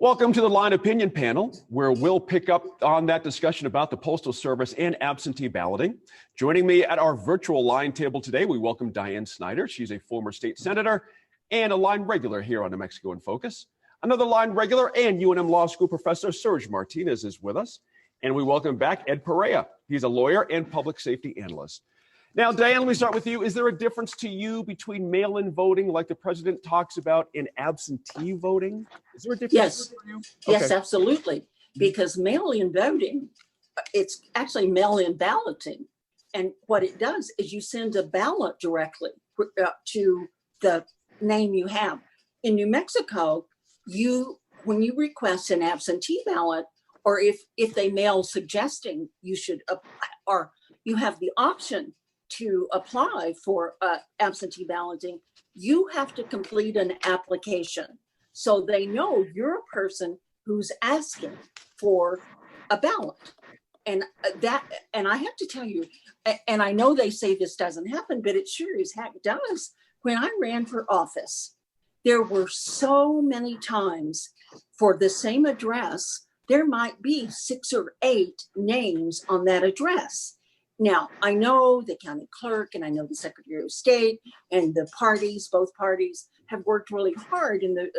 Welcome to the Line Opinion Panel, where we'll pick up on that discussion about the Postal Service and absentee balloting. Joining me at our virtual line table today, we welcome Diane Snyder. She's a former state senator and a line regular here on New Mexico in Focus. Another line regular and UNM Law School professor, Serge Martinez, is with us. And we welcome back Ed Perea. He's a lawyer and public safety analyst. Now, Diane, let me start with you. Is there a difference to you between mail-in voting, like the president talks about, and absentee voting? Is there a difference? Yes, for you? yes, Okay. absolutely. Because mail-in voting, it's actually mail-in balloting. And what it does is you send a ballot directly to the name you have. In New Mexico, when you request an absentee ballot, or if they mail suggesting you should, or you have the option to apply for absentee balloting, you have to complete an application. So they know you're a person who's asking for a ballot. And I have to tell you, and I know they say this doesn't happen, but it sure as heck does. When I ran for office, there were so many times for the same address, there might be 6 or 8 names on that address. Now, I know the county clerk and I know the Secretary of State and the parties, both parties have worked really hard in the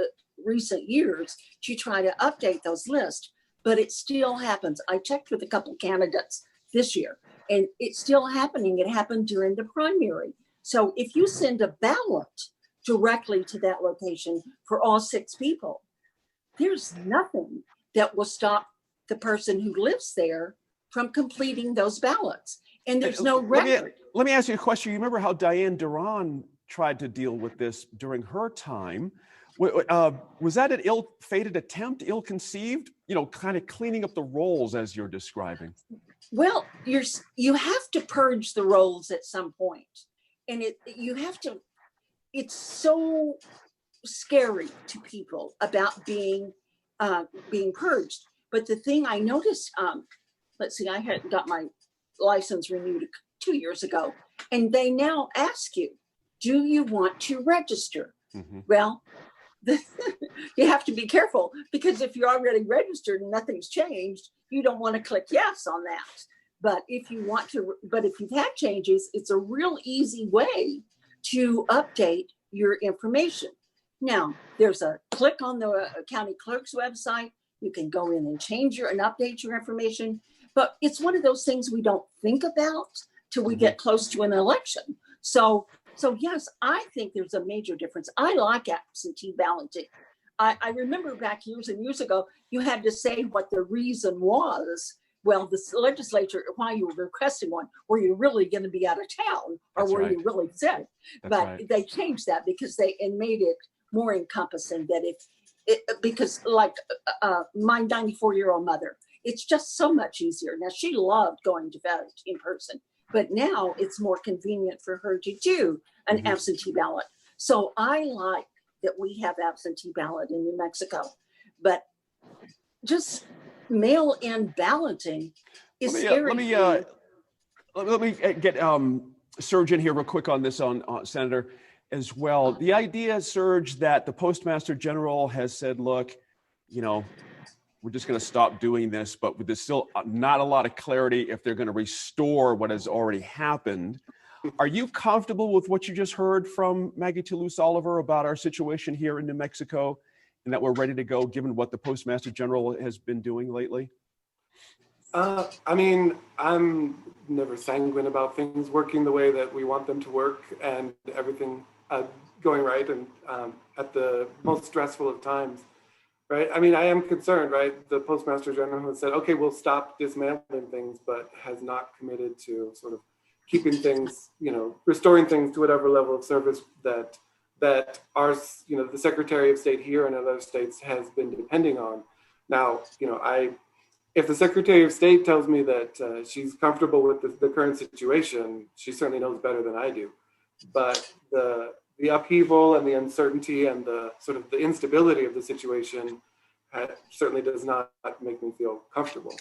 recent years to try to update those lists, but it still happens. I checked with a couple candidates this year and it's still happening. It happened during the primary. So if you send a ballot directly to that location for all 6 people, there's nothing that will stop the person who lives there from completing those ballots. And there's no record. Let me ask you a question. You remember how Diane Duran tried to deal with this during her time? Was that an ill-fated attempt, ill-conceived? You know, kind of cleaning up the roles as you're describing. Well, you have to purge the roles at some point. And it's so scary to people about being purged. But the thing I noticed, let's see, I had got my license renewed 2 years ago, and they now ask you, do you want to register? Mm-hmm. Well, you have to be careful, because if you're already registered and nothing's changed, you don't want to click yes on that. But if you've had changes, it's a real easy way to update your information. Now, there's a click on the county clerk's website. You can go in and change and update your information. But it's one of those things we don't think about till we get close to an election. So yes, I think there's a major difference. I like absentee balloting. I remember back years and years ago, you had to say what the reason was. Well, the legislature, why you were requesting one, were you really going to be out of town, or That's were right. you really sick? But right. They changed that because they made it more encompassing, that because like my 94-year-old mother, it's just so much easier. Now, she loved going to vote in person, but now it's more convenient for her to do an absentee ballot. So I like that we have absentee ballot in New Mexico, but just mail-in balloting is scary. Let me get Serge in here real quick on this, on Senator, as well. The idea, Serge, that the Postmaster General has said, look, you know, we're just going to stop doing this, but there's still not a lot of clarity if they're going to restore what has already happened. Are you comfortable with what you just heard from Maggie Toulouse-Oliver about our situation here in New Mexico, and that we're ready to go given what the Postmaster General has been doing lately? I mean, I'm never sanguine about things working the way that we want them to work and everything going right, and at the most stressful of times. Right. I mean, I am concerned, right? The Postmaster General has said, okay, we'll stop dismantling things, but has not committed to sort of keeping things, you know, restoring things to whatever level of service that our, you know, the Secretary of State here and other states has been depending on. Now, you know, if the Secretary of State tells me that she's comfortable with the current situation, she certainly knows better than I do. But the upheaval and the uncertainty and the sort of the instability of the situation certainly does not make me feel comfortable.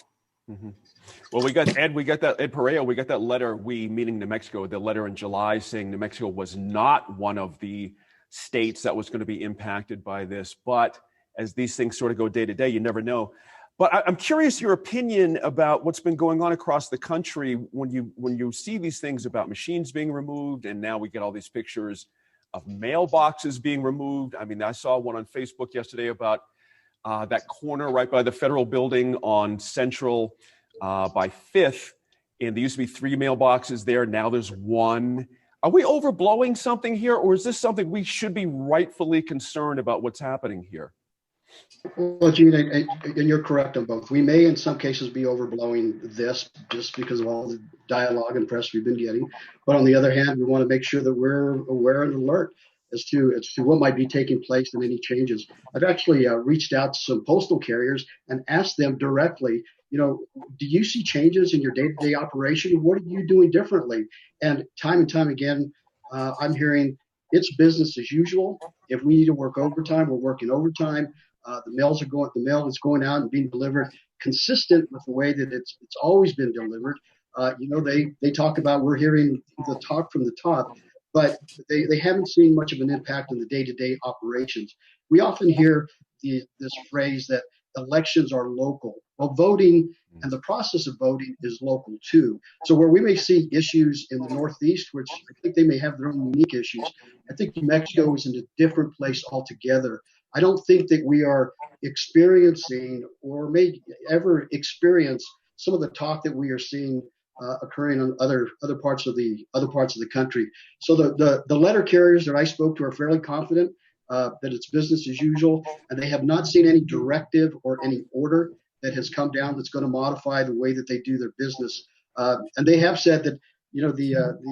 Mm-hmm. Well, we got that Ed Perea, we got that letter, we meaning New Mexico, the letter in July saying New Mexico was not one of the states that was going to be impacted by this. But as these things sort of go day to day. You never know. But I'm curious your opinion about what's been going on across the country when you see these things about machines being removed, and now we get all these pictures of mailboxes being removed. I mean, I saw one on Facebook yesterday about that corner right by the federal building on Central by Fifth, and there used to be 3 mailboxes there. Now there's 1. Are we overblowing something here, or is this something we should be rightfully concerned about what's happening here? Well, Gene, and you're correct on both. We may, in some cases, be overblowing this just because of all the dialogue and press we've been getting. But on the other hand, we want to make sure that we're aware and alert as to what might be taking place and any changes. I've actually reached out to some postal carriers and asked them directly, do you see changes in your day-to-day operation? What are you doing differently? And time again, I'm hearing it's business as usual. If we need to work overtime, we're working overtime. The mail is going out and being delivered consistent with the way that it's always been delivered. They talk about, we're hearing the talk from the top, but they haven't seen much of an impact on the day-to-day operations. We often hear this phrase that elections are local. Well, voting and the process of voting is local too. So where we may see issues in the Northeast, which I think they may have their own unique issues, I think New Mexico is in a different place altogether. I don't think that we are experiencing or may ever experience some of the talk that we are seeing occurring on other parts of the country. So the letter carriers that I spoke to are fairly confident that it's business as usual, and they have not seen any directive or any order that has come down that's going to modify the way that they do their business. And they have said that the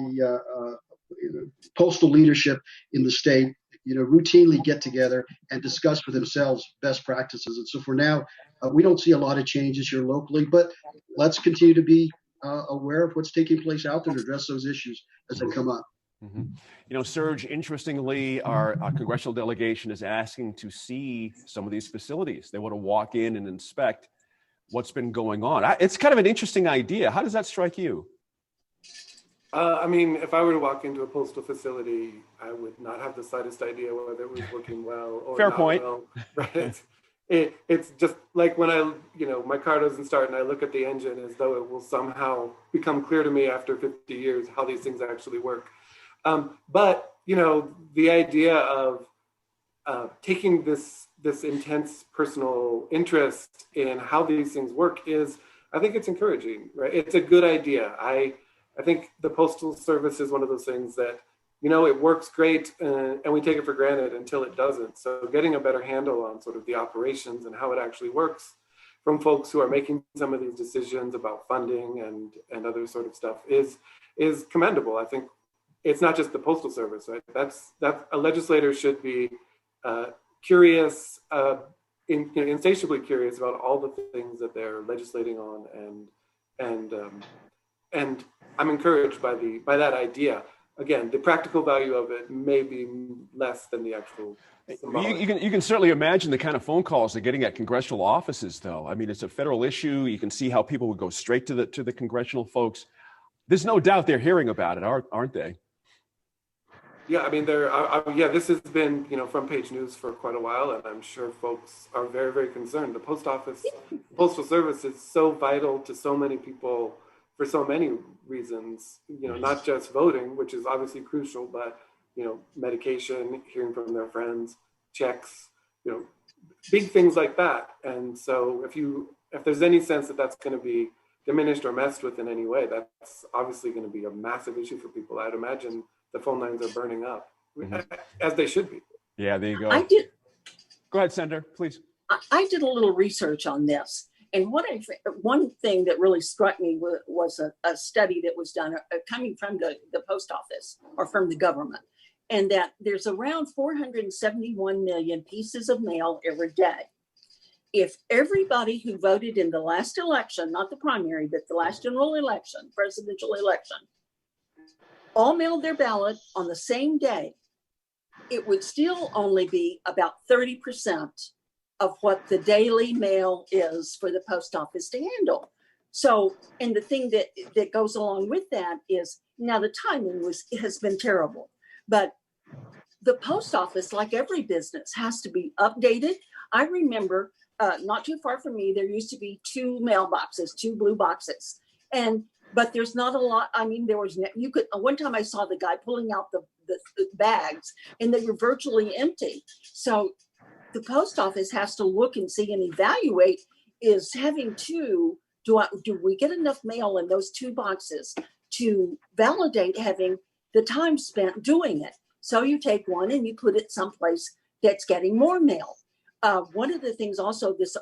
postal leadership in the state routinely get together and discuss for themselves best practices. And so for now, we don't see a lot of changes here locally, but let's continue to be aware of what's taking place out there to address those issues as they come up. Mm-hmm. Serge, interestingly, our congressional delegation is asking to see some of these facilities. They want to walk in and inspect what's been going on. It's kind of an interesting idea. How does that strike you? If I were to walk into a postal facility, I would not have the slightest idea whether it was working well or Fair not point. well. Right? It's just like when my car doesn't start and I look at the engine as though it will somehow become clear to me after 50 years how these things actually work. But the idea of taking this intense personal interest in how these things work I think it's encouraging, right? It's a good idea. I think the Postal Service is one of those things that, it works great and we take it for granted until it doesn't. So getting a better handle on sort of the operations and how it actually works from folks who are making some of these decisions about funding and other sort of stuff is commendable. I think it's not just the Postal Service, right? That's a legislator should be curious, insatiably curious about all the things that they're legislating on, and I'm encouraged by that idea. Again, the practical value of it may be less than the actual. You can certainly imagine the kind of phone calls they're getting at congressional offices, though. I mean, it's a federal issue. You can see how people would go straight to the congressional folks. There's no doubt they're hearing about it, aren't they? Yeah, this has been, front page news for quite a while, and I'm sure folks are very, very concerned. The Postal Service is so vital to so many people for so many reasons, not just voting, which is obviously crucial, but, medication, hearing from their friends, checks, big things like that. And so if there's any sense that that's going to be diminished or messed with in any way, that's obviously going to be a massive issue for people. I'd imagine the phone lines are burning up, as they should be. Yeah, there you go. Go ahead, Senator, please. I did a little research on this. And one thing that really struck me was a study that was done coming from the post office or from the government. And that there's around 471 million pieces of mail every day. If everybody who voted in the last election, not the primary, but the last general election, presidential election, all mailed their ballot on the same day, it would still only be about 30% of what the daily mail is for the post office to handle. So, and the thing that goes along with that is, now the timing has been terrible, but the post office, like every business, has to be updated. I remember not too far from me, there used to be two mailboxes, two blue boxes. But there's not a lot. I mean, there was, you could, one time I saw the guy pulling out the bags and they were virtually empty. So the post office has to look and see and evaluate, is having two, do we get enough mail in those two boxes to validate having the time spent doing it? So you take one and you put it someplace that's getting more mail. One of the things also this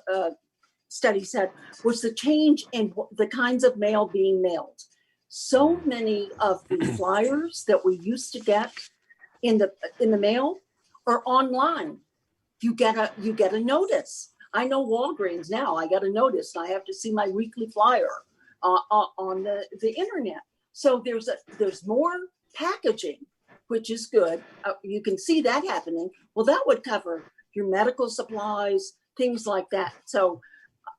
study said was the change in the kinds of mail being mailed. So many of the flyers that we used to get in the mail are online. You get a notice. I know Walgreens now. I got a notice. I have to see my weekly flyer on the internet. So there's more packaging, which is good. You can see that happening. Well, that would cover your medical supplies, things like that. So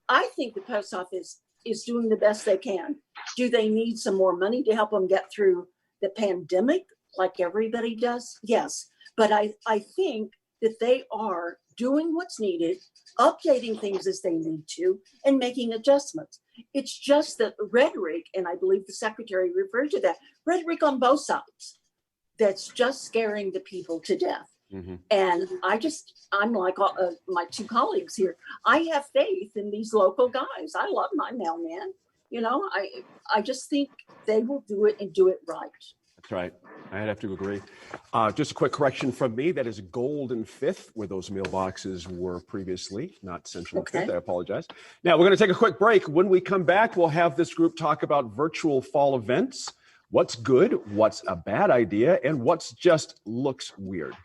I think the post office is doing the best they can. Do they need some more money to help them get through the pandemic like everybody does? Yes. But I think that they are doing what's needed, updating things as they need to, and making adjustments. It's just that rhetoric, and I believe the secretary referred to that, rhetoric on both sides, that's just scaring the people to death. Mm-hmm. And I'm like my two colleagues here. I have faith in these local guys. I love my mailman. You know, I just think they will do it and do it right. That's right. I'd have to agree. Just a quick correction from me. That is Gold and Fifth, where those mailboxes were previously, not Central and Fifth. I apologize. Now, we're going to take a quick break. When we come back, we'll have this group talk about virtual fall events. What's good, what's a bad idea, and what's just looks weird.